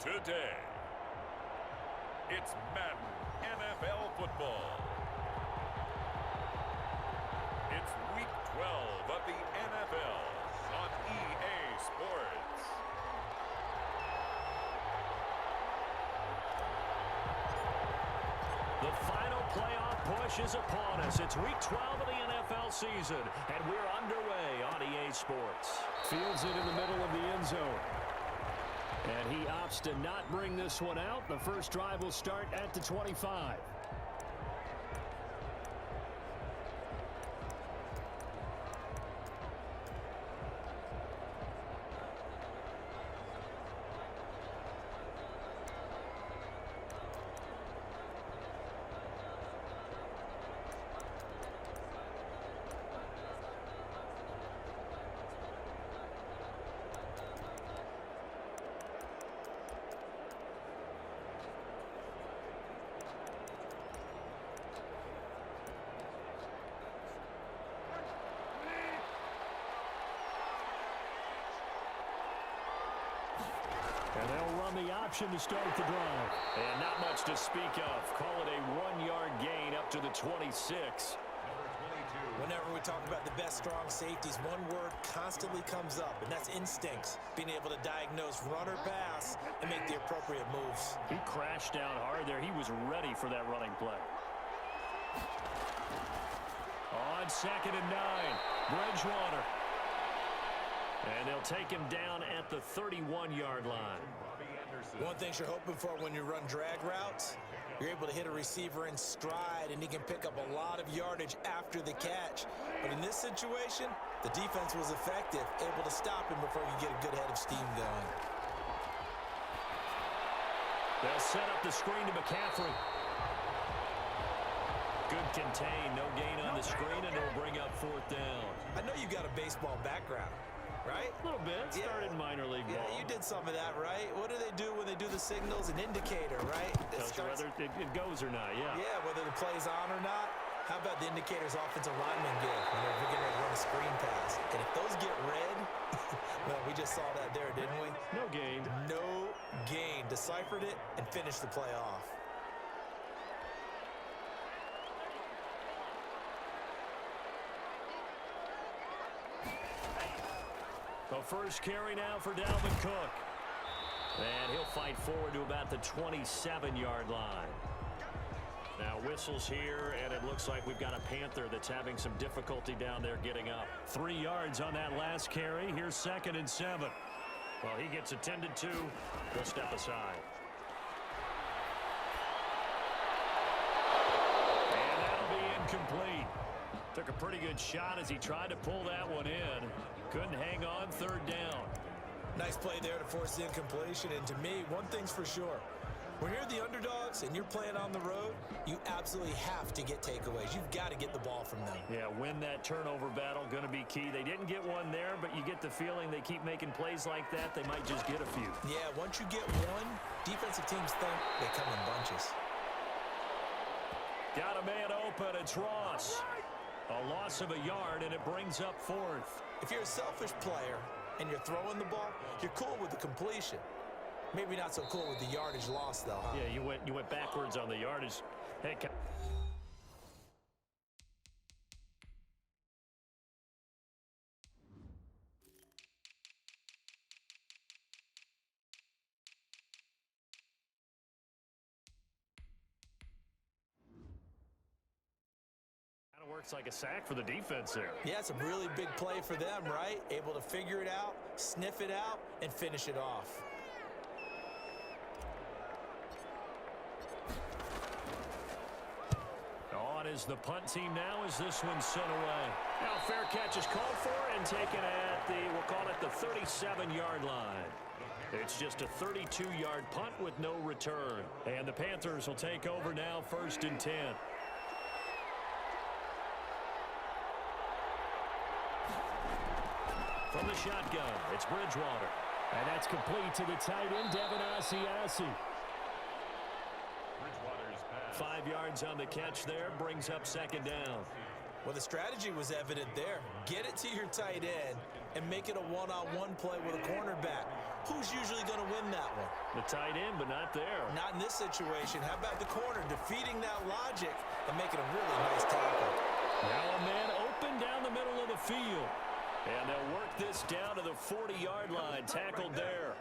today. It's Madden NFL football. It's Week 12 of the NFL on EA Sports. The final playoff push is upon us. It's Week 12 of the NFL season, and we're underway on EA Sports. Fields it in the middle of the end zone. And he opts to not bring this one out. The first drive will start at the 25. And they'll run the option to start the drive. And not much to speak of. Call it a 1-yard gain up to the 26. Whenever we talk about the best strong safeties, one word constantly comes up, and that's instincts. Being able to diagnose run or pass and make the appropriate moves. He crashed down hard there. He was ready for that running play. On 2nd and 9, Bridgewater. And they'll take him down at the 31-yard line. One thing you're hoping for when you run drag routes, you're able to hit a receiver in stride, and he can pick up a lot of yardage after the catch. But in this situation, the defense was effective, able to stop him before you get a good head of steam going. They'll set up the screen to McCaffrey. Good contain, no gain on the screen, and it'll bring up 4th down. I know you got a baseball background, right? A little bit. Started minor league ball. Yeah, you did some of that, right? What do they do when they do the signals? An indicator, right? Tells you whether it goes or not, yeah. Yeah, whether the play's on or not. How about the indicators offensive linemen get when they're getting ready to run a screen pass? And if those get red, well, we just saw that there, didn't we? No gain. No gain. Deciphered it and finished the play off. The first carry now for Dalvin Cook. And he'll fight forward to about the 27-yard line. Now whistles here, and it looks like we've got a Panther that's having some difficulty down there getting up. 3 yards on that last carry. Here's 2nd and 7. Well, he gets attended to. We'll step aside. And that'll be incomplete. Took a pretty good shot as he tried to pull that one in. Couldn't hang on. 3rd down. Nice play there to force the incompletion. And to me, one thing's for sure. When you're the underdogs and you're playing on the road, you absolutely have to get takeaways. You've got to get the ball from them. Yeah, win that turnover battle, going to be key. They didn't get one there, but you get the feeling they keep making plays like that, they might just get a few. Yeah, once you get one, defensive teams think they come in bunches. Got a man open. It's Ross. A loss of a yard, and it brings up 4th. If you're a selfish player and you're throwing the ball, you're cool with the completion. Maybe not so cool with the yardage loss, though, huh? Yeah, you went backwards on the yardage. Hey, works like a sack for the defense there. Yeah, it's a really big play for them, right? Able to figure it out, sniff it out, and finish it off. On is the punt team now as this one's sent away. Now fair catch is called for and taken at the, we'll call it the 37-yard line. It's just a 32-yard punt with no return. And the Panthers will take over now, 1st and 10. From the shotgun, it's Bridgewater. And that's complete to the tight end, Devin Asiasi. 5 yards on the catch there, brings up 2nd down. Well, the strategy was evident there. Get it to your tight end, and make it a one-on-one play with a cornerback. Who's usually going to win that one? The tight end, but not there. Not in this situation. How about the corner defeating that logic and making a really nice tackle? Now a man open down the middle of the field. And they'll work this down to the 40-yard line. Tackled there.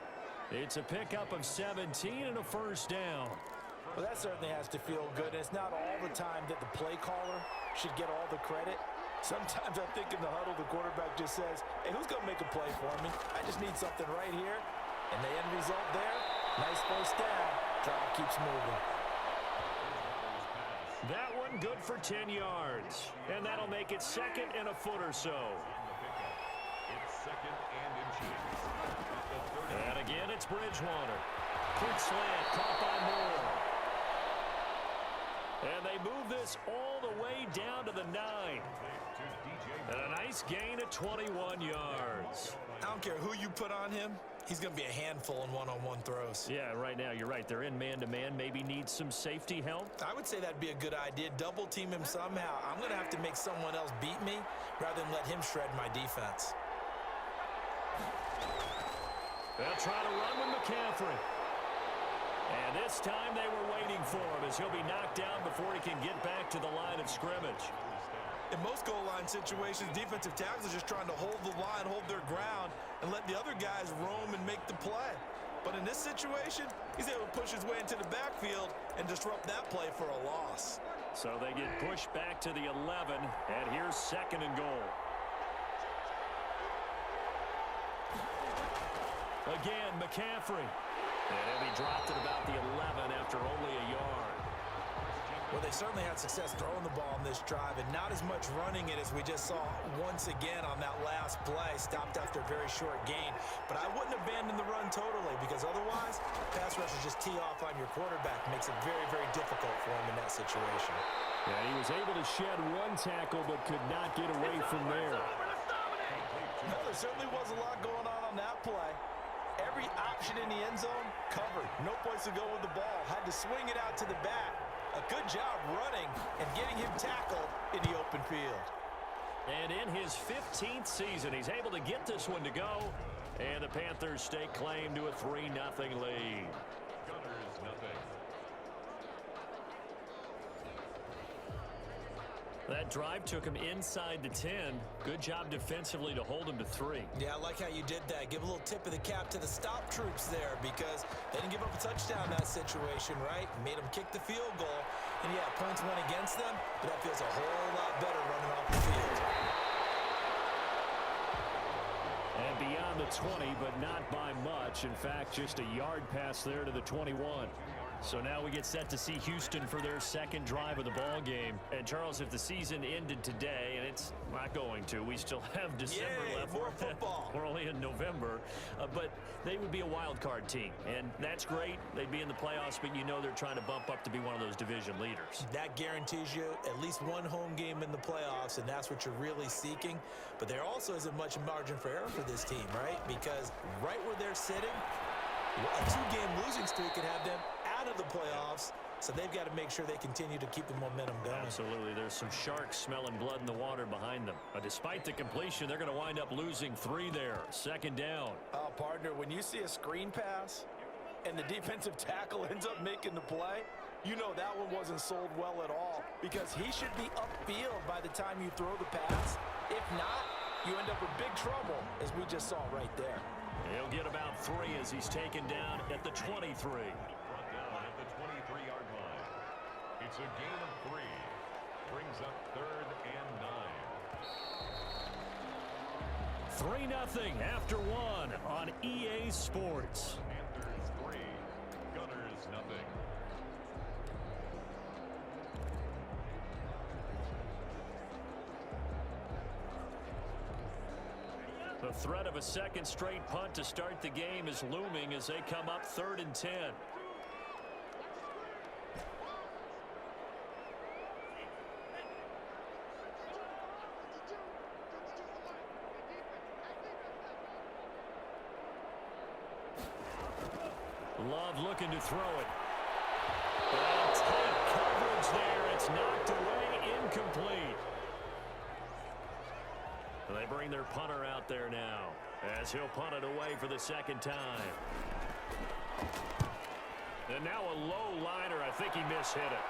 It's a pickup of 17 and a first down. Well, that certainly has to feel good. And it's not all the time that the play caller should get all the credit. Sometimes I think in the huddle, the quarterback just says, hey, who's going to make a play for me? I just need something right here. And the end result there, nice first down. Drive keeps moving. That one good for 10 yards. And that'll make it second and a foot or so. And again, it's Bridgewater. Quick slant, caught by Moore. And they move this all the way down to the 9. And a nice gain of 21 yards. I don't care who you put on him. He's going to be a handful in one-on-one throws. Yeah, right now, you're right. They're in man-to-man. Maybe need some safety help. I would say that'd be a good idea. Double team him somehow. I'm going to have to make someone else beat me rather than let him shred my defense. They'll try to run with McCaffrey. And this time they were waiting for him as he'll be knocked down before he can get back to the line of scrimmage. In most goal line situations, defensive tackles are just trying to hold the line, hold their ground, and let the other guys roam and make the play. But in this situation, he's able to push his way into the backfield and disrupt that play for a loss. So they get pushed back to the 11, and here's second and goal. Again, McCaffrey. And he'll be dropped at about the 11 after only a yard. Well, they certainly had success throwing the ball in this drive, and not as much running it as we just saw once again on that last play. Stopped after a very short gain. But I wouldn't abandon the run totally, because otherwise, pass rushers just tee off on your quarterback. Makes it very, very difficult for him in that situation. Yeah, he was able to shed one tackle, but could not get away from there. No, there certainly was a lot going on that play. Every option in the end zone covered. No place to go with the ball. Had to swing it out to the back. A good job running and getting him tackled in the open field. And in his 15th season, he's able to get this one to go. And the Panthers stake claim to a 3-0 lead. Gunners, nothing. That drive took him inside the 10. Good job defensively to hold him to 3. Yeah, I like how you did that. Give a little tip of the cap to the stop troops there, because they didn't give up a touchdown in that situation, right? Made them kick the field goal. And yeah, points went against them, but that feels a whole lot better running off the field. And beyond the 20, but not by much. In fact, just a yard pass there to the 21. So now we get set to see Houston for their second drive of the ball game. And Charles, if the season ended today, and it's not going to, we still have December left. More football. We're only in November, but they would be a wild card team, and that's great. They'd be in the playoffs, but you know they're trying to bump up to be one of those division leaders. That guarantees you at least one home game in the playoffs, and that's what you're really seeking. But there also isn't much margin for error for this team, right? Because right where they're sitting, a 2-game losing streak could have them out of the playoffs, so they've got to make sure they continue to keep the momentum going. Absolutely. There's some sharks smelling blood in the water behind them. But despite the completion, they're going to wind up losing 3 there. Second down. Partner, when you see a screen pass and the defensive tackle ends up making the play, you know that one wasn't sold well at all, because he should be upfield by the time you throw the pass. If not, you end up with big trouble, as we just saw right there. He'll get about 3 as he's taken down at the 23. Brought down at the 23-yard line. It's a gain of 3. Brings up 3rd and 9. 3-0 after 1 on EA Sports. Panthers 3, Gunners nothing. The threat of a second straight punt to start the game is looming as they come up 3rd and 10. Love looking to throw it. And tight coverage there. It's knocked away, incomplete. And they bring their punter out there now as he'll punt it away for the second time. And now a low liner. I think he mishit it.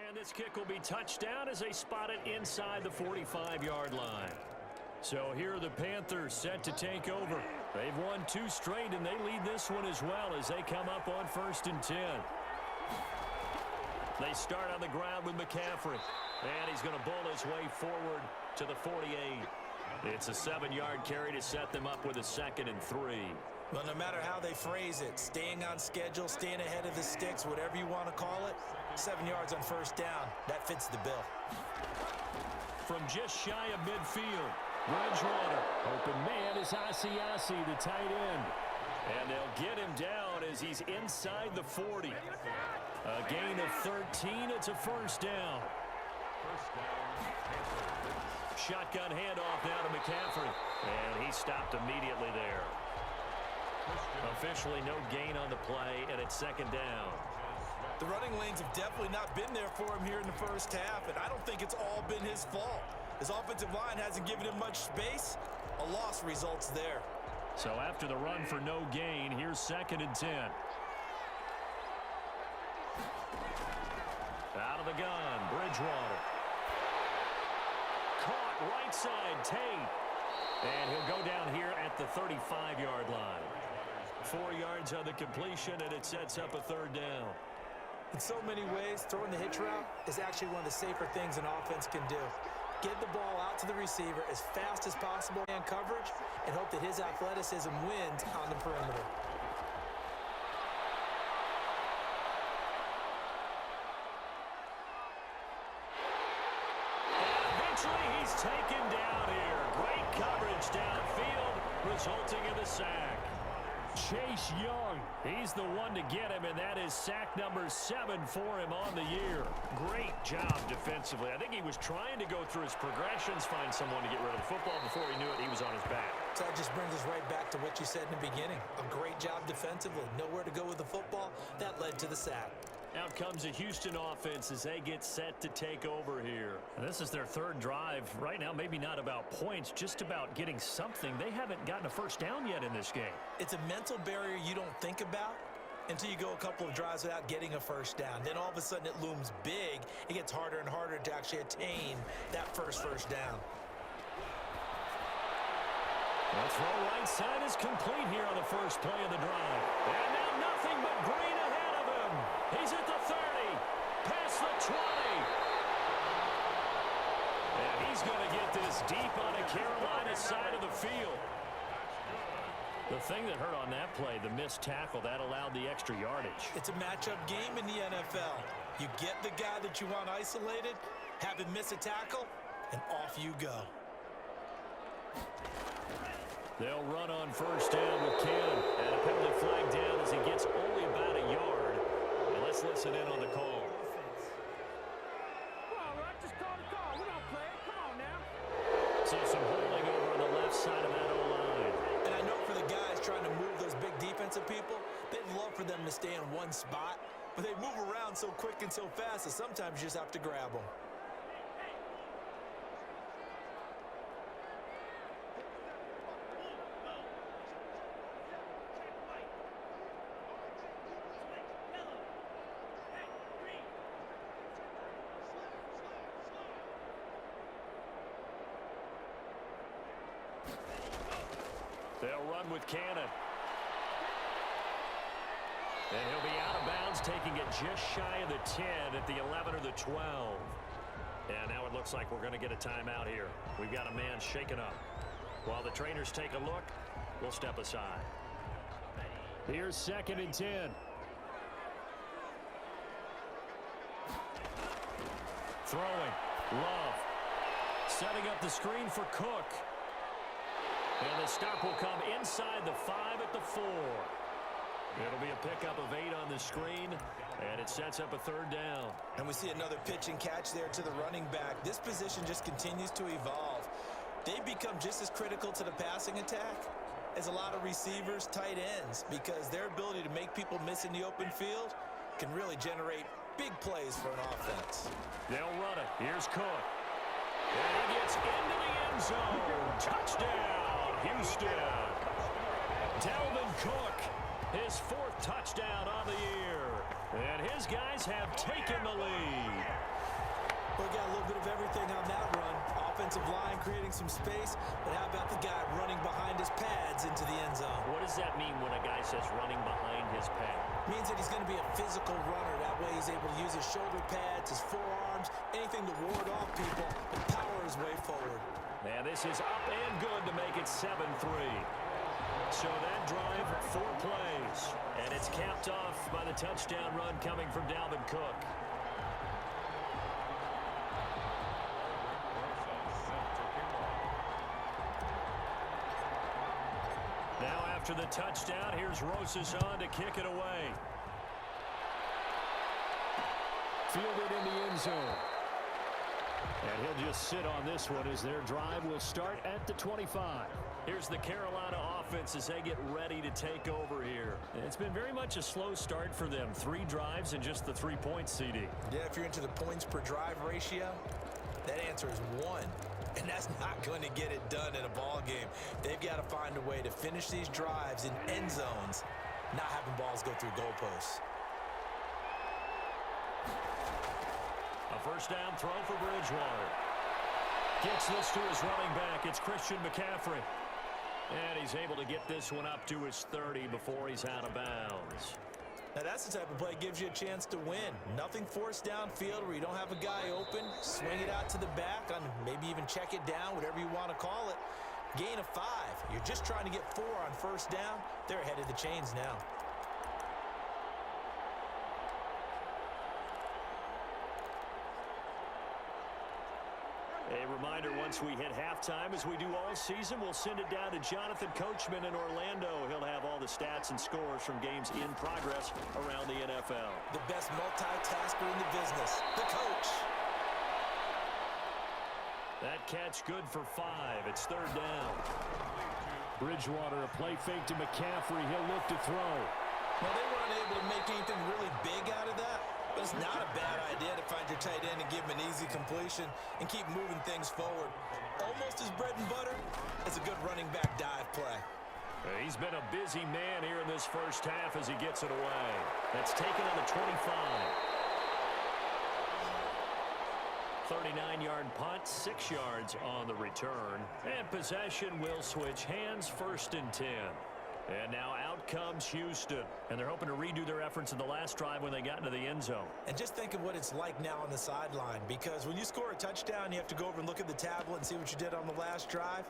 And this kick will be touchdown as they spot it inside the 45-yard line. So here are the Panthers set to take over. They've won 2 straight, and they lead this one as well as they come up on 1st and 10. They start on the ground with McCaffrey. And he's going to bull his way forward to the 48. It's a 7-yard carry to set them up with a 2nd and 3. Well, no matter how they phrase it, staying on schedule, staying ahead of the sticks, whatever you want to call it, 7 yards on 1st down. That fits the bill. From just shy of midfield, Bridgewater. Open man is Asiasi, the tight end. And they'll get him down as he's inside the 40. A gain of 13. It's a 1st down. Shotgun handoff now to McCaffrey. And he stopped immediately there. Officially no gain on the play, and it's 2nd down. The running lanes have definitely not been there for him here in the 1st half, and I don't think it's all been his fault. His offensive line hasn't given him much space. A loss results there. So after the run for no gain, here's 2nd and 10. Out of the gun, Bridgewater. Caught right side, Tate. And he'll go down here at the 35-yard line. 4 yards on the completion, and it sets up a 3rd down. In so many ways, throwing the hitch route is actually one of the safer things an offense can do. Get the ball out to the receiver as fast as possible in coverage and hope that his athleticism wins on the perimeter. Eventually, he's taken down here. Great coverage downfield, resulting in the sack. Chase Young. He's the one to get him, and that is sack number 7 for him on the year. Great job defensively. I think he was trying to go through his progressions, find someone to get rid of the football. Before he knew it, he was on his back. So that just brings us right back to what you said in the beginning. A great job defensively. Nowhere to go with the football. That led to the sack. Out comes the Houston offense as they get set to take over here. And this is their 3rd drive. Right now, maybe not about points, just about getting something. They haven't gotten a 1st down yet in this game. It's a mental barrier you don't think about until you go a couple of drives without getting a 1st down. Then all of a sudden it looms big. It gets harder and harder to actually attain that first down. The throw right side is complete here on the first play of the drive. And now nothing but green ahead of him. He's at the 30, past the 20. And he's going to get this deep on the Carolina side of the field. The thing that hurt on that play, the missed tackle, that allowed the extra yardage. It's a matchup game in the NFL. You get the guy that you want isolated, have him miss a tackle, and off you go. They'll run on 1st down with Ken. And a penalty flag down as he gets only about a yard. And let's listen in on the call. So some holding over on the left side of that O-line. And I know for the guys trying to move those big defensive people, they'd love for them to stay in one spot. But they move around so quick and so fast that sometimes you just have to grab them. They'll run with Cannon. And he'll be out of bounds, taking it just shy of the 10 at the 11 or the 12. And now it looks like we're going to get a timeout here. We've got a man shaken up. While the trainers take a look, we'll step aside. Here's 2nd and 10. Throwing. Love. Setting up the screen for Cook. And the stop will come inside the 5 at the 4. It'll be a pickup of 8 on the screen, and it sets up a 3rd down. And we see another pitch and catch there to the running back. This position just continues to evolve. They've become just as critical to the passing attack as a lot of receivers, tight ends, because their ability to make people miss in the open field can really generate big plays for an offense. They'll run it. Here's Cook. And he gets into the end zone. Touchdown, Houston. Dalvin Cook, his 4th touchdown on the year. And his guys have taken the lead. We got a little bit of everything on that run. Offensive line creating some space, but how about the guy running behind his pads into the end zone? What does that mean when a guy says running behind his pad? Means that he's going to be a physical runner. That way he's able to use his shoulder pads, his forearms, anything to ward off people and power his way forward. And this is up and good to make it 7-3. So that drive, 4 plays. And it's capped off by the touchdown run coming from Dalvin Cook. Now after the touchdown, here's Rosas on to kick it away. Fielded in the end zone. And he'll just sit on this one as their drive will start at the 25. Here's the Carolina offense as they get ready to take over here. It's been very much a slow start for them. 3 drives and just the 3 points, CD. Yeah, if you're into the points per drive ratio, that answer is 1. And that's not going to get it done in a ball game. They've got to find a way to finish these drives in end zones, not having balls go through goalposts. A 1st down throw for Bridgewater. Gets this to his running back. It's Christian McCaffrey. And he's able to get this one up to his 30 before he's out of bounds. Now that's the type of play that gives you a chance to win. Nothing forced downfield where you don't have a guy open. Swing it out to the back, maybe even check it down, whatever you want to call it. Gain of 5. You're just trying to get 4 on 1st down. They're ahead of the chains now. A reminder, once we hit halftime, as we do all season, we'll send it down to Jonathan Coachman in Orlando. He'll have all the stats and scores from games in progress around the NFL. The best multitasker in the business, the coach. That catch good for 5. It's 3rd down. Bridgewater, a play fake to McCaffrey. He'll look to throw. Well, they weren't able to make anything really big out of that. But it's not a bad idea to find your tight end and give him an easy completion and keep moving things forward. Almost as bread and butter as a good running back dive play. He's been a busy man here in this 1st half as he gets it away. That's taken on the 25. 39-yard punt, 6 yards on the return. And possession will switch hands, 1st and 10. And now out comes Houston. And they're hoping to redo their efforts in the last drive when they got into the end zone. And just think of what it's like now on the sideline. Because when you score a touchdown, you have to go over and look at the tablet and see what you did on the last drive.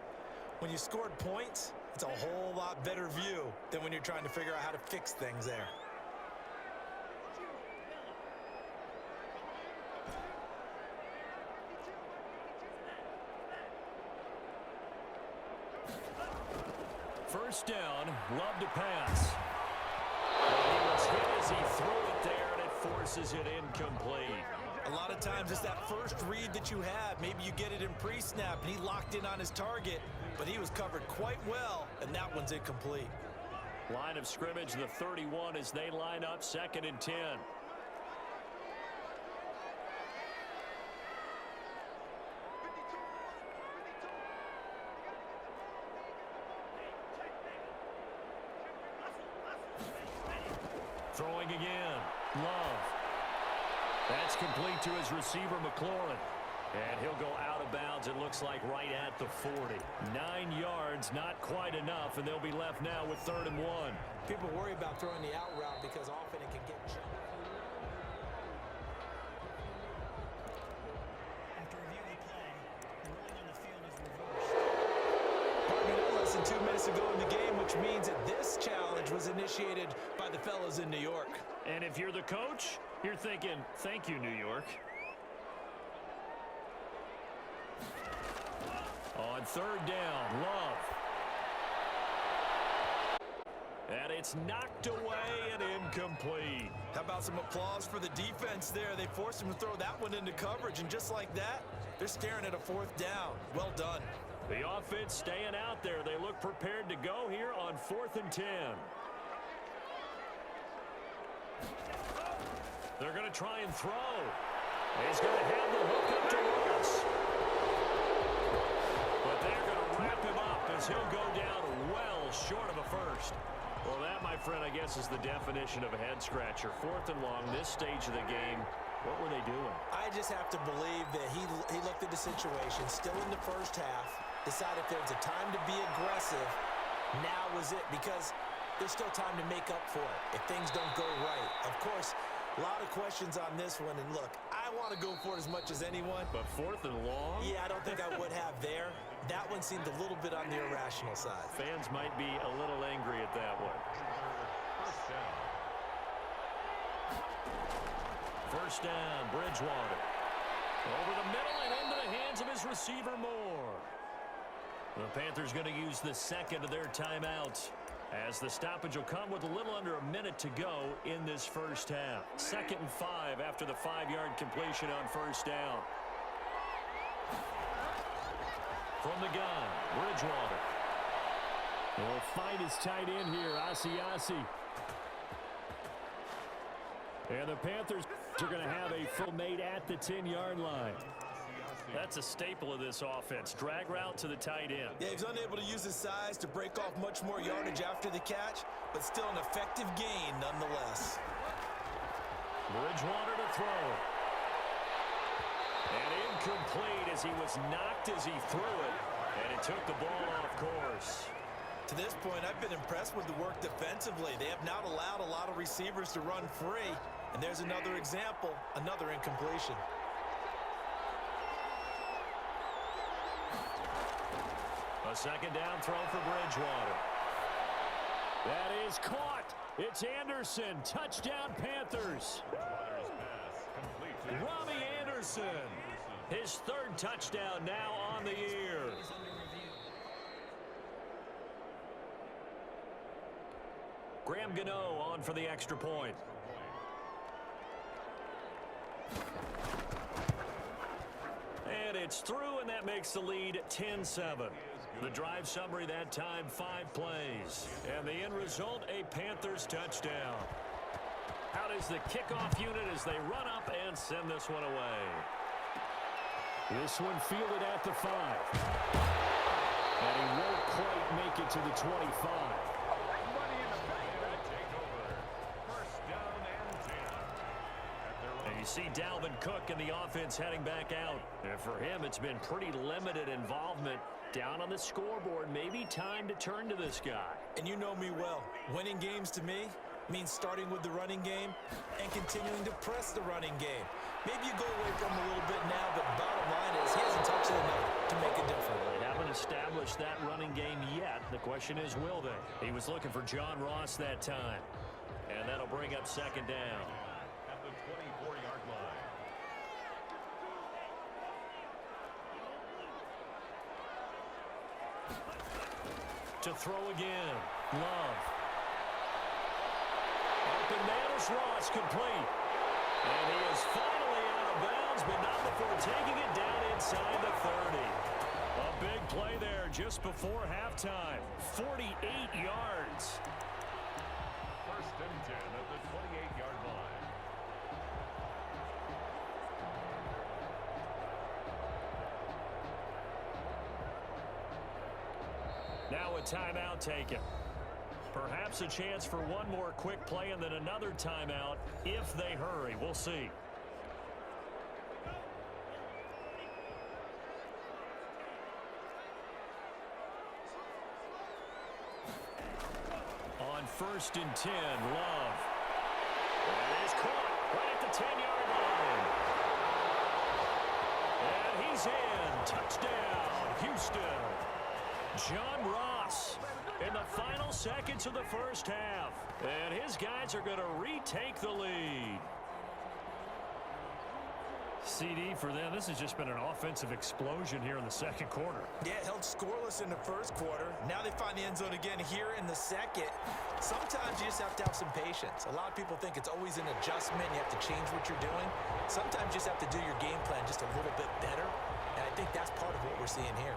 When you scored points, it's a whole lot better view than when you're trying to figure out how to fix things there. First down, Love to pass. And he was hit as he threw it there, and it forces it incomplete. A lot of times it's that first read that you have. Maybe you get it in pre-snap, and he locked in on his target, but he was covered quite well, and that one's incomplete. Line of scrimmage, the 31 as they line up, 2nd and 10. Throwing again. Love. That's complete to his receiver, McLaurin. And he'll go out of bounds, it looks like, right at the 40. 9 yards, not quite enough, and they'll be left now with 3rd and 1. People worry about throwing the out route because often it can get jumped. After reviewing the play, the ruling on the field is reversed. Partner, less than 2 minutes ago in the game, which means that this challenge was initiated by the fellas in New York. And if you're the coach, you're thinking, thank you, New York. On 3rd down, Love. And it's knocked away and incomplete. How about some applause for the defense there? They forced him to throw that one into coverage, and just like that, they're staring at a 4th down. Well done. The offense staying out there. They look prepared to go here on 4th and 10. They're going to try and throw. He's going to have the hook up to Ross. But they're going to wrap him up as he'll go down well short of a first. Well, that, my friend, I guess is the definition of a head-scratcher. 4th and long, this stage of the game. What were they doing? I just have to believe that he looked at the situation, still in the first half, decided if there was a time to be aggressive, now was it, because there's still time to make up for it if things don't go right. Of course, a lot of questions on this one, and look, I want to go for it as much as anyone. But 4th and long? Yeah, I don't think I would have there. That one seemed a little bit on the irrational side. Fans might be a little angry at that one. First down, Bridgewater. Over the middle and into the hands of his receiver, Moore. The Panthers going to use the second of their timeouts, as the stoppage will come with a little under a minute to go in this first half. 2nd and 5 after the 5-yard completion on first down. From the gun, Bridgewater. He'll find his tight end here, Asiasi. And the Panthers are going to have a full mate at the 10-yard line. That's a staple of this offense. Drag route to the tight end. Yeah, he's unable to use his size to break off much more yardage after the catch, but still an effective gain nonetheless. Bridgewater to throw. And incomplete as he was knocked as he threw it. And it took the ball off course. To this point, I've been impressed with the work defensively. They have not allowed a lot of receivers to run free. And there's another example, another incompletion. A second down throw for Bridgewater. That is caught. It's Anderson. Touchdown, Panthers. Robbie Anderson. His 3rd touchdown now on the year. Graham Gano on for the extra point. And it's through, and that makes the lead 10-7. The drive summary that time, 5 plays. And the end result, a Panthers touchdown. How does the kickoff unit as they run up and send this one away? This one fielded at the 5. And he won't quite make it to the 25. And you see Dalvin Cook and the offense heading back out. And for him, it's been pretty limited involvement. Down on the scoreboard, maybe time to turn to this guy. And you know me well. Winning games to me means starting with the running game and continuing to press the running game. Maybe you go away from him a little bit now, but bottom line is he hasn't touched it enough to make a difference. They haven't established that running game yet. The question is, will they? He was looking for John Ross that time. And that'll bring up second down. At the 24-yard line. To throw again. Love. Open man is Ross, complete. And he is finally out of bounds, but not before taking it down inside the 30. A big play there just before halftime. 48 yards. 1st and 10 at the 28-yard line. Now a timeout taken. Perhaps a chance for one more quick play and then another timeout if they hurry. We'll see. On 1st and 10, Love. That is caught right at the 10-yard line. And he's in. Touchdown, Houston. John Ross in the final seconds of the first half. And his guys are going to retake the lead. CD for them. This has just been an offensive explosion here in the second quarter. Yeah, held scoreless in the first quarter. Now they find the end zone again here in the second. Sometimes you just have to have some patience. A lot of people think it's always an adjustment. You have to change what you're doing. Sometimes you just have to do your game plan just a little bit better. And I think that's part of what we're seeing here.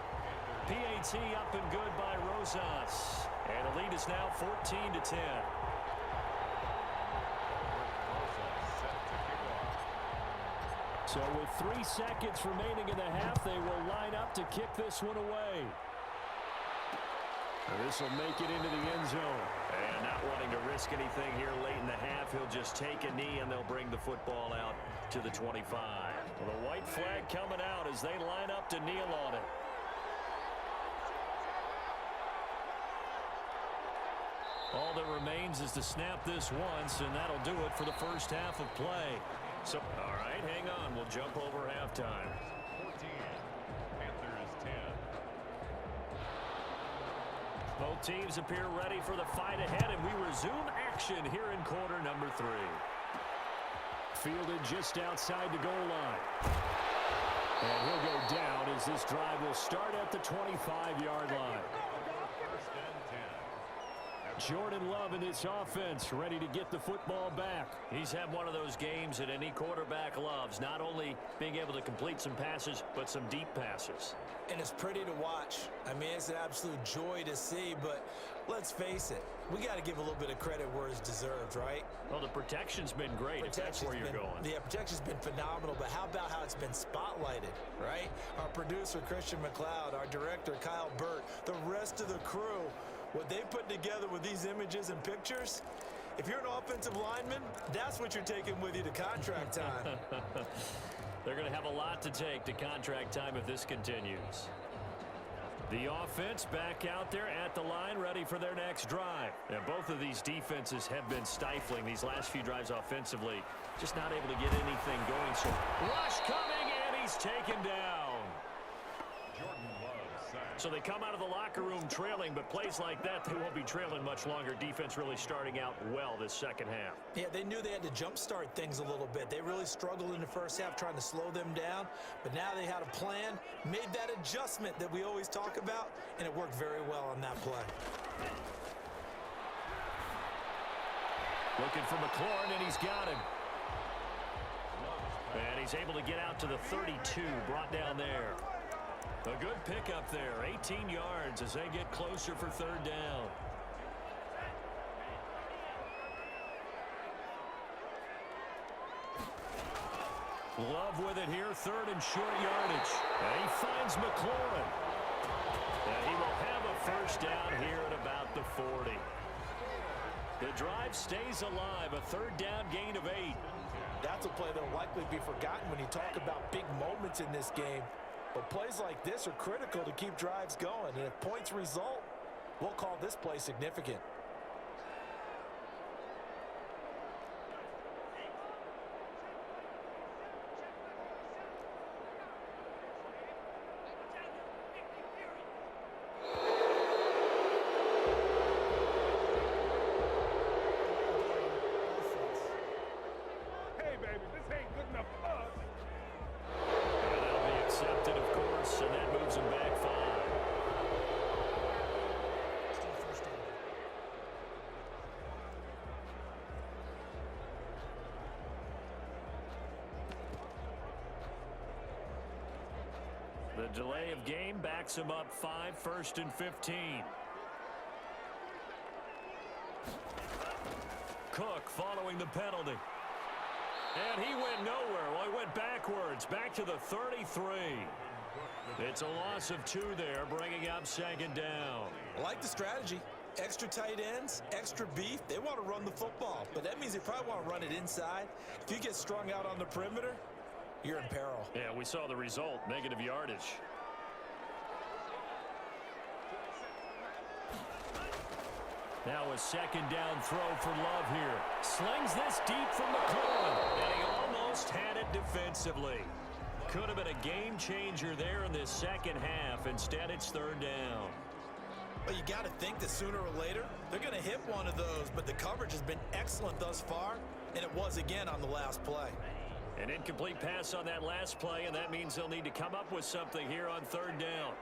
PAT up and good by Rosas. And the lead is now 14-10. So with 3 seconds remaining in the half, they will line up to kick this one away. This will make it into the end zone. And not wanting to risk anything here late in the half, he'll just take a knee and they'll bring the football out to the 25. Well, the white flag coming out as they line up to kneel on it. All that remains is to snap this once, and that'll do it for the first half of play. So, all right, hang on. We'll jump over halftime. 14, Panthers 10. Both teams appear ready for the fight ahead, and we resume action here in quarter number 3. Fielded just outside the goal line. And he'll go down as this drive will start at the 25-yard line. First and 10. Jordan Love in this offense, ready to get the football back. He's had one of those games that any quarterback loves, not only being able to complete some passes, but some deep passes. And it's pretty to watch. I mean, it's an absolute joy to see, but let's face it, we got to give a little bit of credit where it's deserved, right? Well, the protection's been great, if that's where you're going. Yeah, protection's been phenomenal, but how about how it's been spotlighted, right? Our producer, Christian McLeod, our director, Kyle Burt, the rest of the crew, what they put together with these images and pictures, if you're an offensive lineman, that's what you're taking with you to contract time. They're going to have a lot to take to contract time if this continues. The offense back out there at the line, ready for their next drive. And both of these defenses have been stifling these last few drives offensively. Just not able to get anything going. So rush coming, and he's taken down. Jordan Love sacked. So they come out of the locker room trailing, but plays like that, they won't be trailing much longer. Defense really starting out well this second half. Yeah, they knew they had to jumpstart things a little bit. They really struggled in the first half trying to slow them down, but now they had a plan, made that adjustment that we always talk about, and it worked very well on that play. Looking for McLaurin, and he's got him. And he's able to get out to the 32, brought down there. A good pickup there, 18 yards as they get closer for third down. Love with it here, third and short yardage. And he finds McLaurin. And he will have a first down here at about the 40. The drive stays alive, a third down gain of 8. That's a play that will likely be forgotten when you talk about big moments in this game. But plays like this are critical to keep drives going. And if points result, we'll call this play significant. Hey, baby, this ain't good enough for us. That'll be accepted, of course, and that moves him back 5. Still first down. The delay of game backs him up 5, first and 15. Cook following the penalty. And he went nowhere. Well, he went backwards, back to the 33. It's a loss of 2 there, bringing up second down. I like the strategy. Extra tight ends, extra beef. They want to run the football, but that means they probably want to run it inside. If you get strung out on the perimeter, you're in peril. Yeah, we saw the result, negative yardage. Now a second down throw for Love here. Slings this deep from McLaurin. And he almost had it defensively. Could have been a game changer there in this second half. Instead, it's third down. Well, you got to think that sooner or later, they're going to hit one of those, but the coverage has been excellent thus far, and it was again on the last play. An incomplete pass on that last play, and that means they'll need to come up with something here on third down.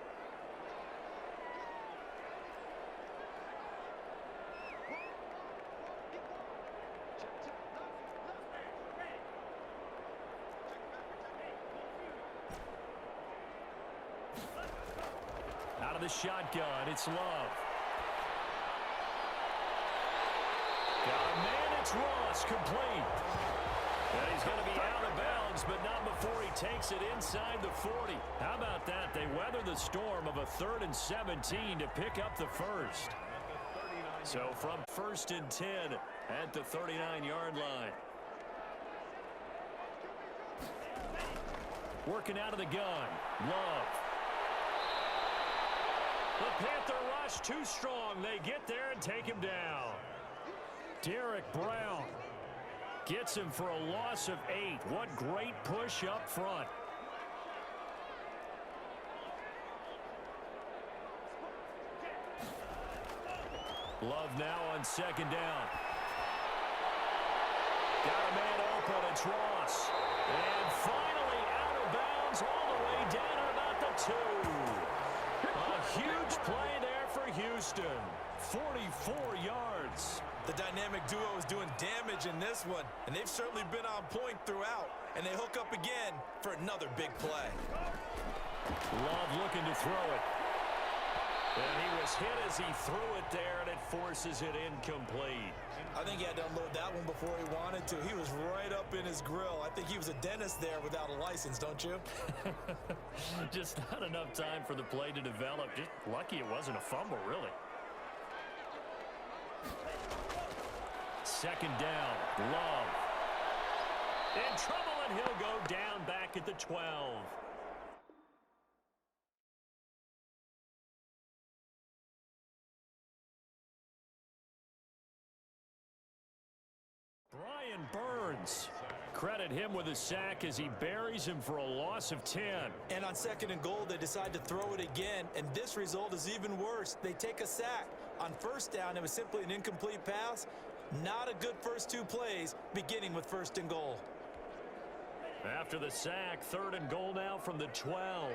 Out of the shotgun, it's Love. Got a man, it's Ross, complete. And he's going to be out of bounds, but not before he takes it inside the 40. How about that? They weather the storm of a 3rd and 17 to pick up the first. So from 1st and 10 at the 39-yard line. Working out of the gun, Love. The Panther rush too strong. They get there and take him down. Derek Brown gets him for a loss of 8. What great push up front. Love now on 2nd down. Got a man open. It's Ross. And finally out of bounds all the way down at about the 2. A huge play there for Houston. 44 yards. The dynamic duo is doing damage in this one, and they've certainly been on point throughout. And they hook up again for another big play. Love looking to throw it. And he was hit as he threw it there, and it forces it incomplete. I think he had to unload that one before he wanted to. He was right up in his grill. I think he was a dentist there without a license, don't you? Just not enough time for the play to develop. Just lucky it wasn't a fumble, really. 2nd down, Love. In trouble, and he'll go down back at the 12. Brian Burns. Credit him with a sack as he buries him for a loss of 10. And on 2nd and goal, they decide to throw it again, and this result is even worse. They take a sack. On 1st down, it was simply an incomplete pass. Not a good first 2 plays, beginning with 1st and goal. After the sack, 3rd and goal now from the 12.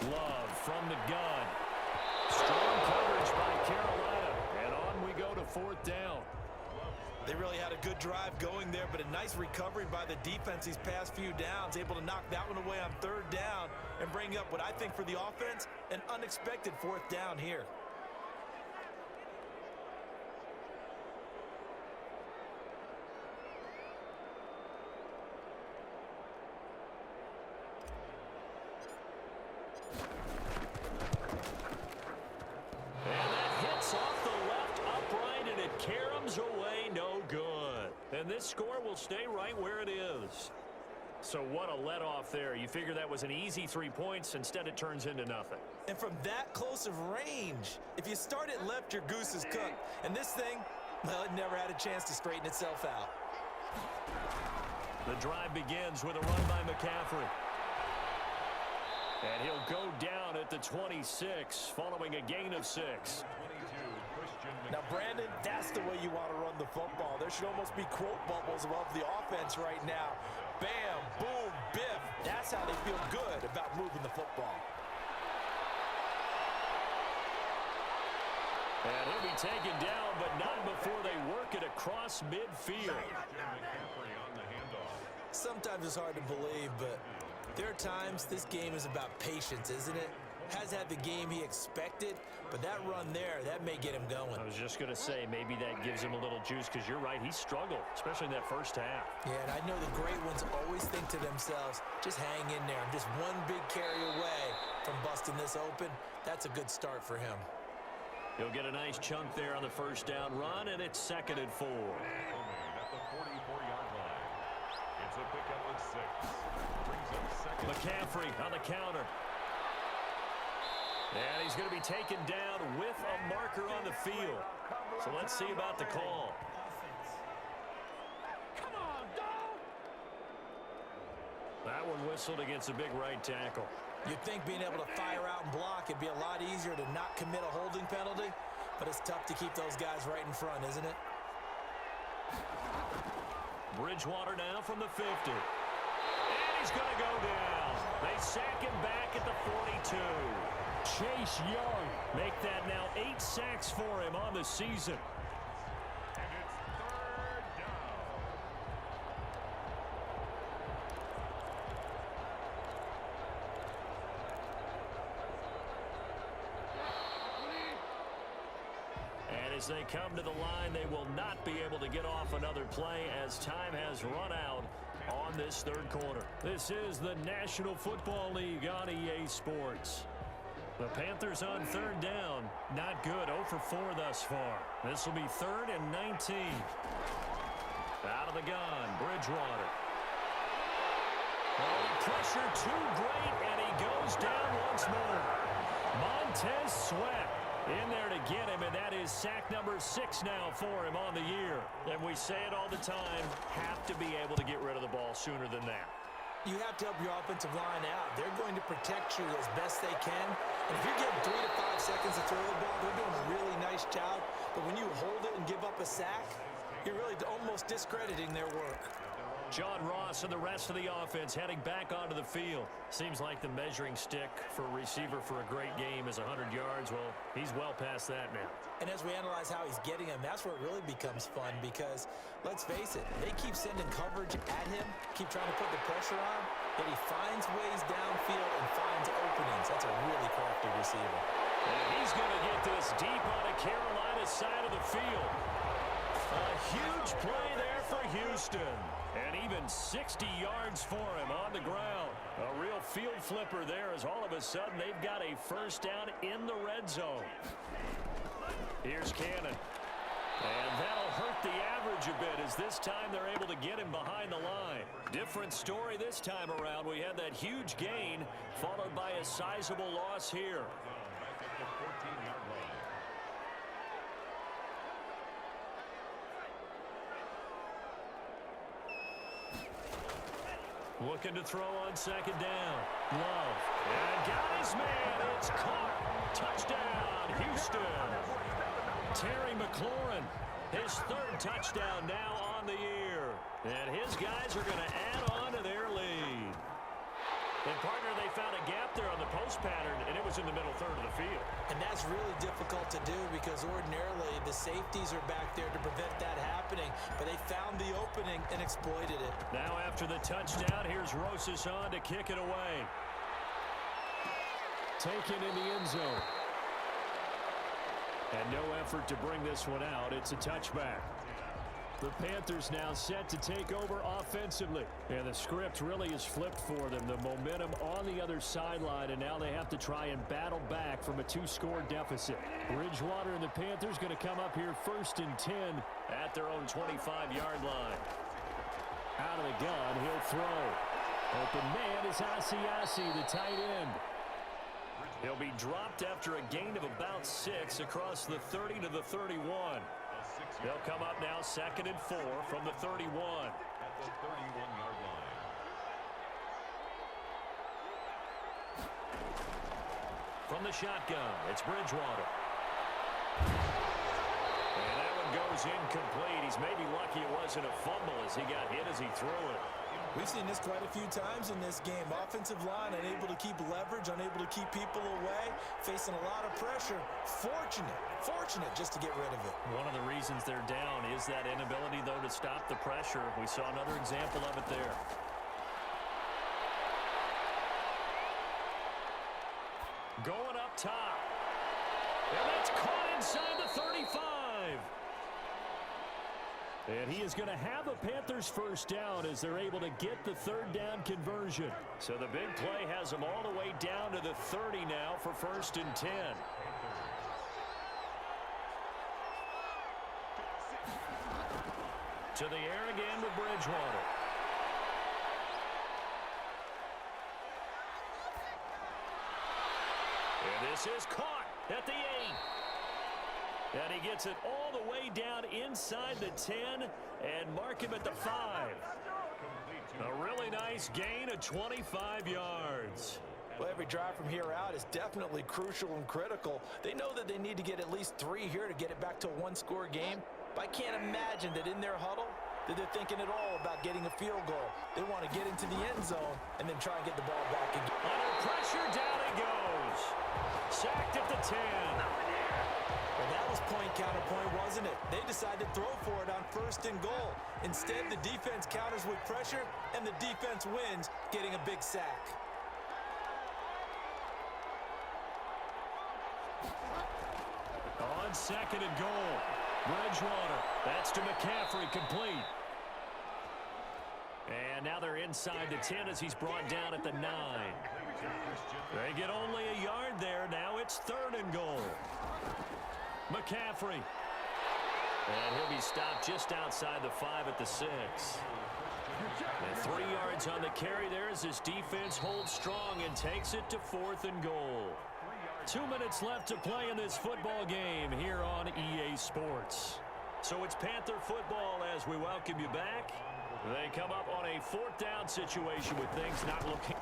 Love from the gun. Strong coverage by Carolina. And on we go to 4th down. They really had a good drive going there, but a nice recovery by the defense these past few downs, able to knock that one away on 3rd down and bring up what I think for the offense, an unexpected 4th down here. And that hits off the left upright, and it caroms away, no good. And this score will stay right where it is. So what a let-off there. You figure that was an easy 3 points. Instead, it turns into nothing. And from that close of range, if you start it left, your goose is cooked. And this thing, well, it never had a chance to straighten itself out. The drive begins with a run by McCaffrey. And he'll go down at the 26, following a gain of 6. Now, Brandon, that's the way you want to run the football. There should almost be quote bubbles above the offense right now. Bam, boom, biff. That's how they feel good about moving the football. And he'll be taken down, but not before they work it across midfield. Sometimes it's hard to believe, but there are times this game is about patience, isn't it? Has had the game he expected, but that run there, that may get him going. I was just going to say, maybe that gives him a little juice, because you're right, he struggled, especially in that first half. Yeah, and I know the great ones always think to themselves, just hang in there. I'm just one big carry away from busting this open. That's a good start for him. He'll get a nice chunk there on the first down run, and it's 2nd and 4. At the 44-yard line. It's a pickup of 6. Brings up 2nd. McCaffrey on the counter. And he's going to be taken down with a marker on the field. So let's see about the call. That one went whistled against a big right tackle. You'd think being able to fire out and block, it'd be a lot easier to not commit a holding penalty, but it's tough to keep those guys right in front, isn't it? Bridgewater now from the 50. And he's going to go down. They sack him back at the 42. Chase Young make that now 8 sacks for him on the season. And it's third down. And as they come to the line, they will not be able to get off another play as time has run out on this third quarter. This is the National Football League on EA Sports. The Panthers on third down. Not good. 0 for 4 thus far. This will be 3rd and 19. Out of the gun, Bridgewater. Oh, the pressure too great, and he goes down once more. Montez Sweat in there to get him, and that is sack number 6 now for him on the year. And we say it all the time, have to be able to get rid of the ball sooner than that. You have to help your offensive line out. They're going to protect you as best they can. And if you're getting 3 to 5 seconds to throw the ball, they're doing a really nice job. But when you hold it and give up a sack, you're really almost discrediting their work. John Ross and the rest of the offense heading back onto the field. Seems like the measuring stick for a receiver for a great game is 100 yards. Well, he's well past that now. And as we analyze how he's getting him, that's where it really becomes fun because, let's face it, they keep sending coverage at him, keep trying to put the pressure on, yet he finds ways downfield and finds openings. That's a really crafty receiver. And he's going to get this deep on a Carolina side of the field. A huge play there for Houston. And even 60 yards for him on the ground. A real field flipper there as all of a sudden they've got a first down in the red zone. Here's Cannon. And that'll hurt the average a bit as this time they're able to get him behind the line. Different story this time around. We had that huge gain followed by a sizable loss here. Back at the 14-yard line. Looking to throw on second down. Love. And got his man. It's caught. Touchdown, Houston. Terry McLaurin, his 3rd touchdown now on the year. And his guys are going to add on to their lead. And, partner, they found a gap there on the post pattern, and it was in the middle third of the field. And that's really difficult to do because ordinarily the safeties are back there to prevent that happening. But they found the opening and exploited it. Now after the touchdown, here's Rosas on to kick it away. Taken in the end zone. And no effort to bring this one out. It's a touchback. The Panthers now set to take over offensively. And the script really is flipped for them. The momentum on the other sideline, and now they have to try and battle back from a 2-score deficit. Bridgewater and the Panthers going to come up here 1st and 10 at their own 25-yard line. Out of the gun, he'll throw. Open man is Asiasi, the tight end. He'll be dropped after a gain of about 6 across the 30 to the 31. They'll come up now 2nd and 4 from the 31. At the 31-yard line. From the shotgun, it's Bridgewater. And that one goes incomplete. He's maybe lucky it wasn't a fumble as he got hit as he threw it. We've seen this quite a few times in this game. Offensive line unable to keep leverage, unable to keep people away, facing a lot of pressure. Fortunate just to get rid of it. One of the reasons they're down is that inability, though, to stop the pressure. We saw another example of it there. Going up top. And that's caught inside the 35. And he is going to have a Panthers first down as they're able to get the 3rd down conversion. So the big play has them all the way down to the 30 now for 1st and 10. To the air again with Bridgewater. And this is caught at the 8. And he gets it all the way down inside the 10 and mark him at the 5. A really nice Nice gain of 25 yards. Well, every drive from here out is definitely crucial and critical. They know that they need to get at least 3 here to get it back to a one-score game. But I can't imagine that in their huddle that they're thinking at all about getting a field goal. They want to get into the end zone and then try and get the ball back again. Under pressure, down he goes. Sacked at the 10. Well, that was point counterpoint, wasn't it? They decided to throw for it on 1st and goal. Instead, the defense counters with pressure, and the defense wins, getting a big sack. On 2nd and goal. Bridgewater. That's to McCaffrey, complete. And now they're inside the 10 as he's brought down at the 9. They get only a yard there. Now it's 3rd and goal. McCaffrey. And he'll be stopped just outside the 5 at the 6. And 3 yards on the carry there as his defense holds strong and takes it to 4th and goal. 2 minutes left to play in this football game here on EA Sports. So it's Panther football as we welcome you back. They come up on a 4th down situation with things not looking...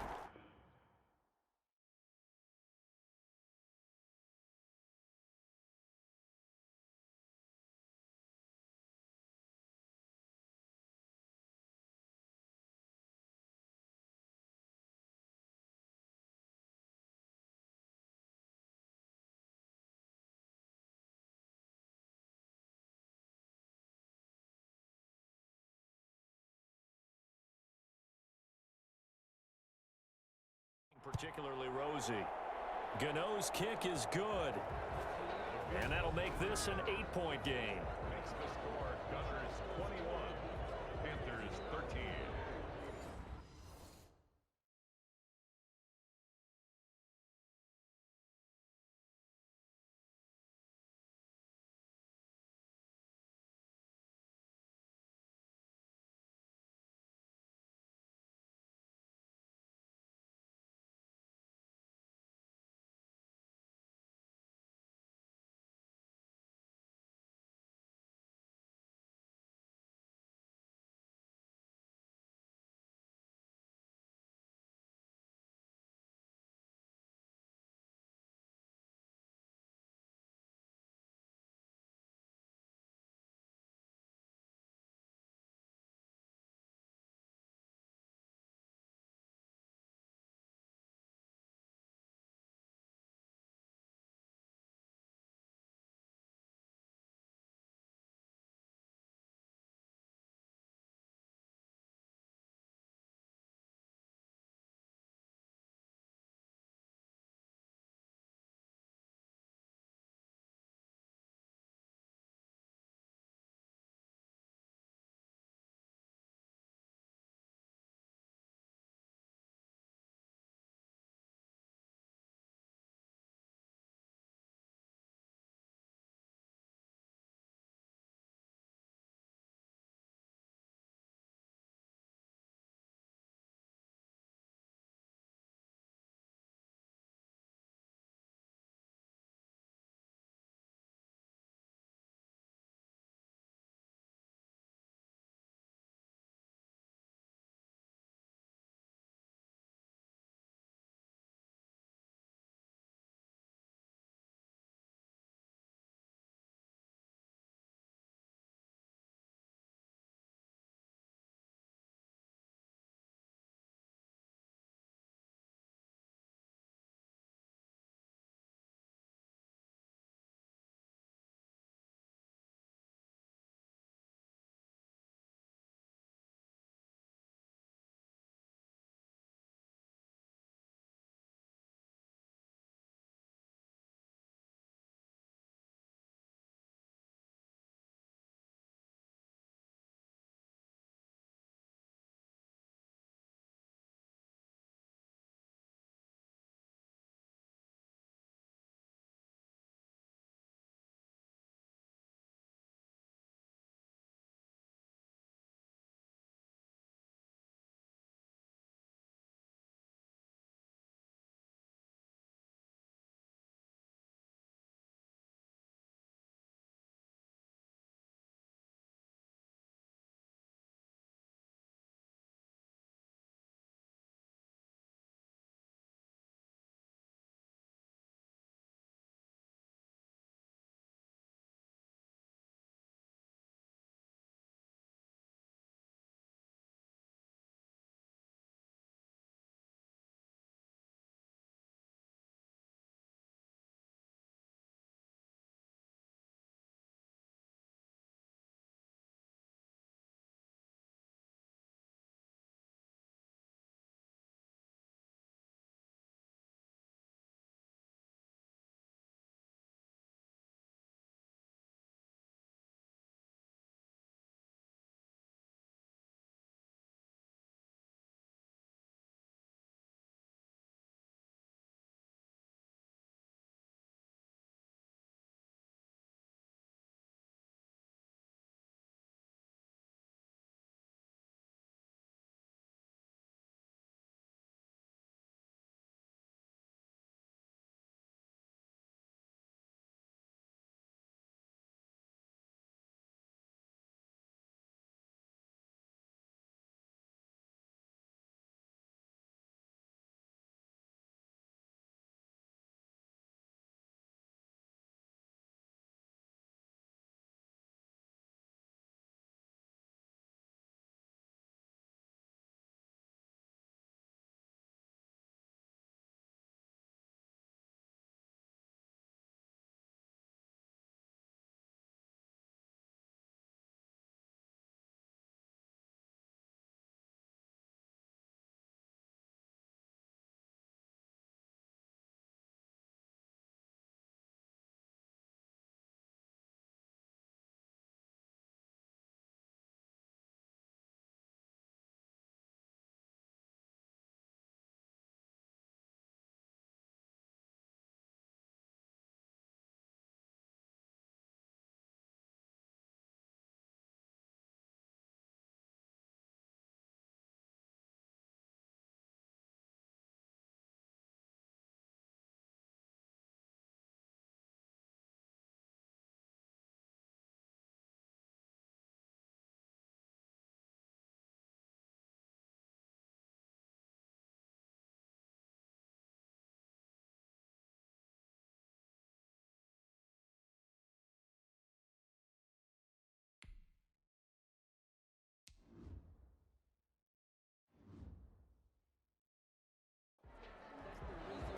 particularly rosy. Gano's kick is good. And that'll make this an 8-point game. Makes the score Gunners 21, Panthers 13.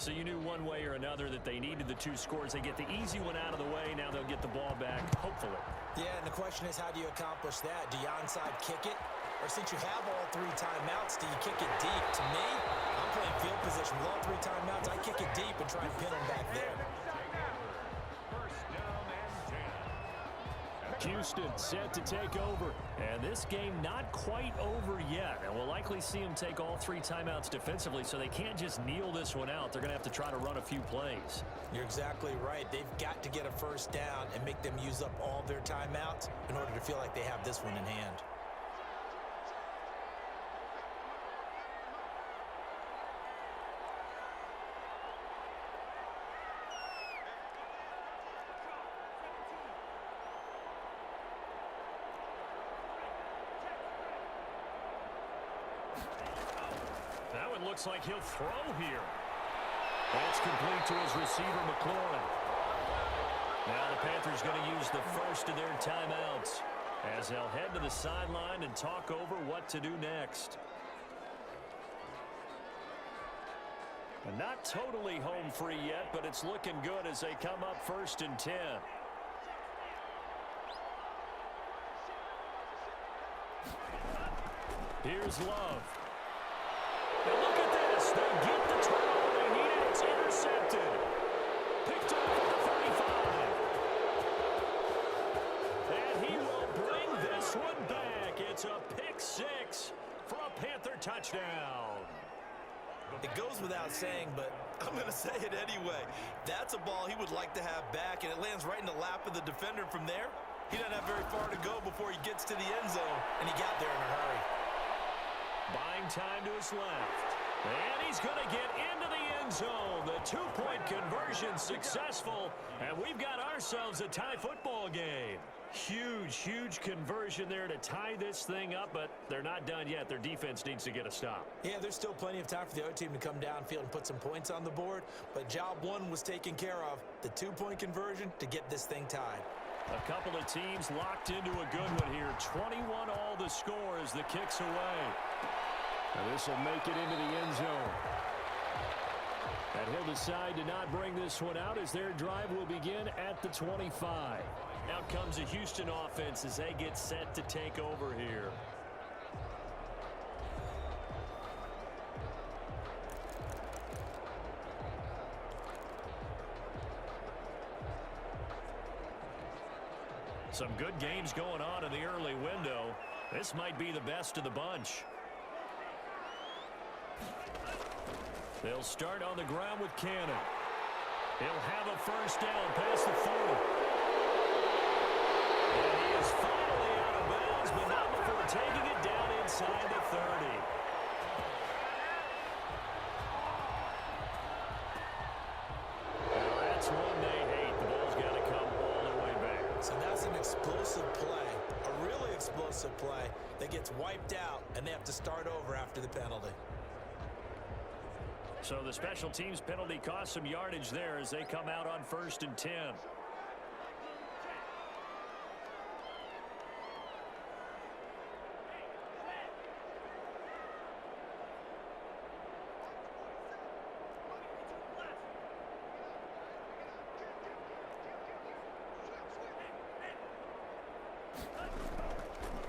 So you knew one way or another that they needed the 2 scores. They get the easy one out of the way. Now they'll get the ball back, hopefully. Yeah, and the question is, how do you accomplish that? Do you onside kick it? Or since you have all 3 timeouts, do you kick it deep? To me, I'm playing field position with all 3 timeouts. I kick it deep and try and pin them back there. Houston set to take over. And this game not quite over yet. And we'll likely see them take all 3 timeouts defensively, so they can't just kneel this one out. They're going to have to try to run a few plays. You're exactly right. They've got to get a first down and make them use up all their timeouts in order to feel like they have this one in hand. That one looks like he'll throw here. That's complete to his receiver, McLaurin. Now the Panthers going to use the first of their timeouts as they'll head to the sideline and talk over what to do next. And not totally home free yet, but it's looking good as they come up 1st and 10. Here's Love. And look at this. They get the turnover they needed. It's intercepted. Picked up at the 35. And he will bring this one back. It's a pick 6 for a Panther touchdown. It goes without saying, but I'm going to say it anyway. That's a ball he would like to have back, and it lands right in the lap of the defender from there. He doesn't have very far to go before he gets to the end zone, and he got there in a hurry. Buying time to his left. And he's going to get into the end zone. The 2-point conversion successful. And we've got ourselves a tie football game. Huge conversion there to tie this thing up, but they're not done yet. Their defense needs to get a stop. Yeah, there's still plenty of time for the other team to come downfield and put some points on the board, but job 1 was taken care of. The 2-point conversion to get this thing tied. A couple of teams locked into a good one here. 21 all the score as the kick's away. And this will make it into the end zone. And he'll decide to not bring this one out as their drive will begin at the 25. Out comes the Houston offense as they get set to take over here. Some good games going on in the early window. This might be the best of the bunch. They'll start on the ground with Cannon. He'll have a first down past the 40. And he is finally out of bounds, but not before taking it down inside the 30. Now that's one they hate. The ball's got to come all the way back. So that's an explosive play, a really explosive play that gets wiped out, and they have to start over after the penalty. So the special teams penalty cost some yardage there as they come out on 1st and 10.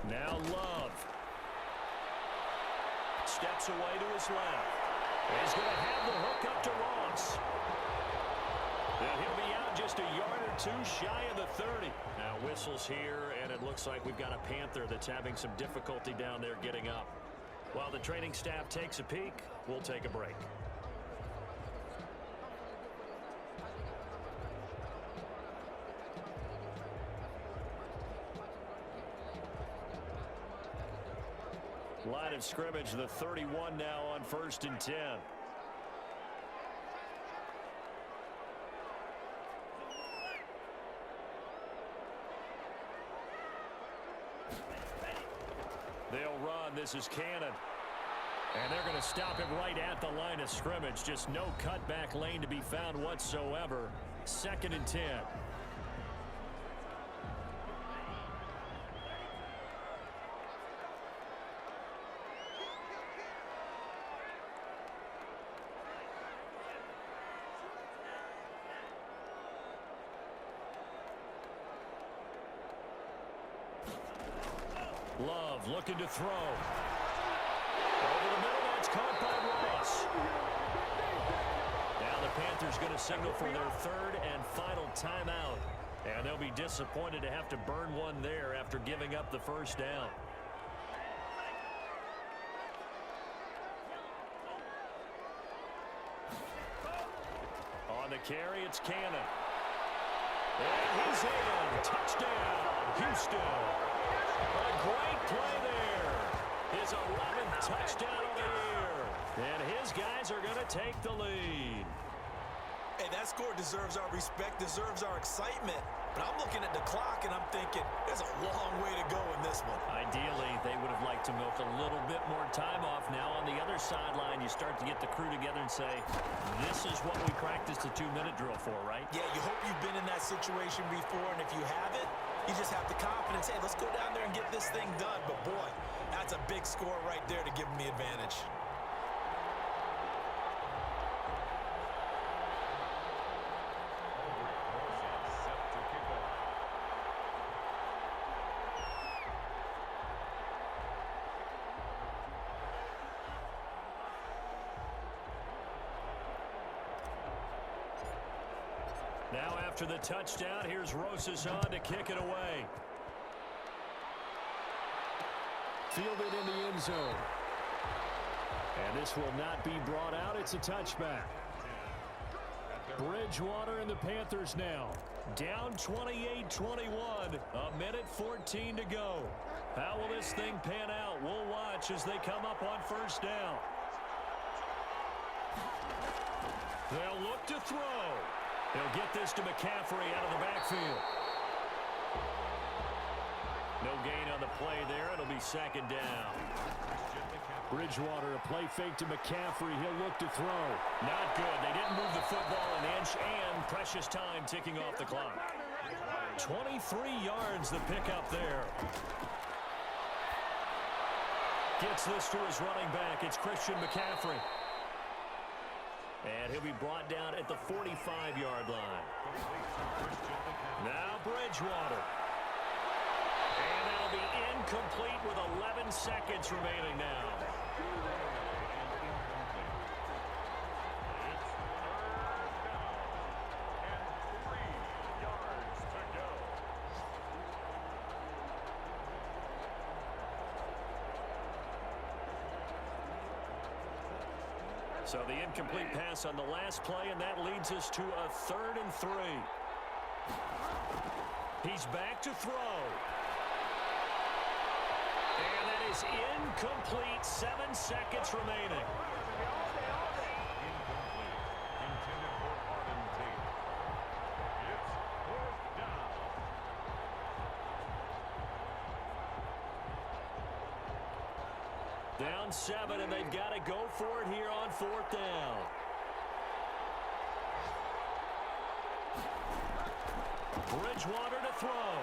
Now Love. Steps away to his left. He's going to have the hook up to Ross. And he'll be out just a yard or 2 shy of the 30. Now whistles here, and it looks like we've got a Panther that's having some difficulty down there getting up. While the training staff takes a peek, we'll take a break. Line of scrimmage, the 31 now on 1st and 10. They'll run. This is Cannon. And they're going to stop it right at the line of scrimmage. Just no cutback lane to be found whatsoever. 2nd and 10. Love looking to throw. Over the middle, that's caught by Ross. Now the Panthers going to signal for their third and final timeout. And they'll be disappointed to have to burn one there after giving up the first down. On the carry, it's Cannon. And he's in. Touchdown, Houston. A great play there. His 11th touchdown of the year. And his guys are going to take the lead. Hey, that score deserves our respect, deserves our excitement. But I'm looking at the clock, and I'm thinking there's a long way to go in this one. Ideally, they would have liked to milk a little bit more time off. Now on the other sideline, you start to get the crew together and say, this is what we practiced a 2-minute drill for, right? Yeah, you hope you've been in that situation before, and if you haven't, you just have the confidence, hey, let's go down there and get this thing done. But, boy, that's a big score right there to give them the advantage. Now after the touchdown, here's Rosas on to kick it away. Fielded in the end zone. And this will not be brought out. It's a touchback. Bridgewater and the Panthers now. Down 28-21. A minute 14 to go. How will this thing pan out? We'll watch as they come up on first down. They'll look to throw. He'll get this to McCaffrey out of the backfield. No gain on the play there. It'll be second down. Bridgewater, a play fake to McCaffrey. He'll look to throw. Not good. They didn't move the football an inch, and precious time ticking off the clock. 23 yards the pickup there. Gets this to his running back. It's Christian McCaffrey. And he'll be brought down at the 45-yard line. Now Bridgewater. And that'll be incomplete with 11 seconds remaining now. So the incomplete pass on the last play, and that leads us to a 3rd and 3. He's back to throw. And that is incomplete. 7 seconds remaining. Down 7, and they've got to go for it here on 4th down. Bridgewater to throw.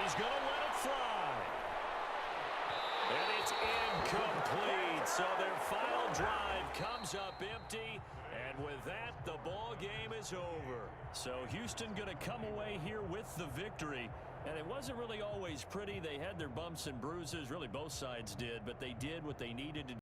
He's going to let it fly. And it's incomplete. So their final drive comes up empty. And with that, the ball game is over. So Houston going to come away here with the victory. And it wasn't really always pretty. They had their bumps and bruises. Really, both sides did. But they did what they needed to do.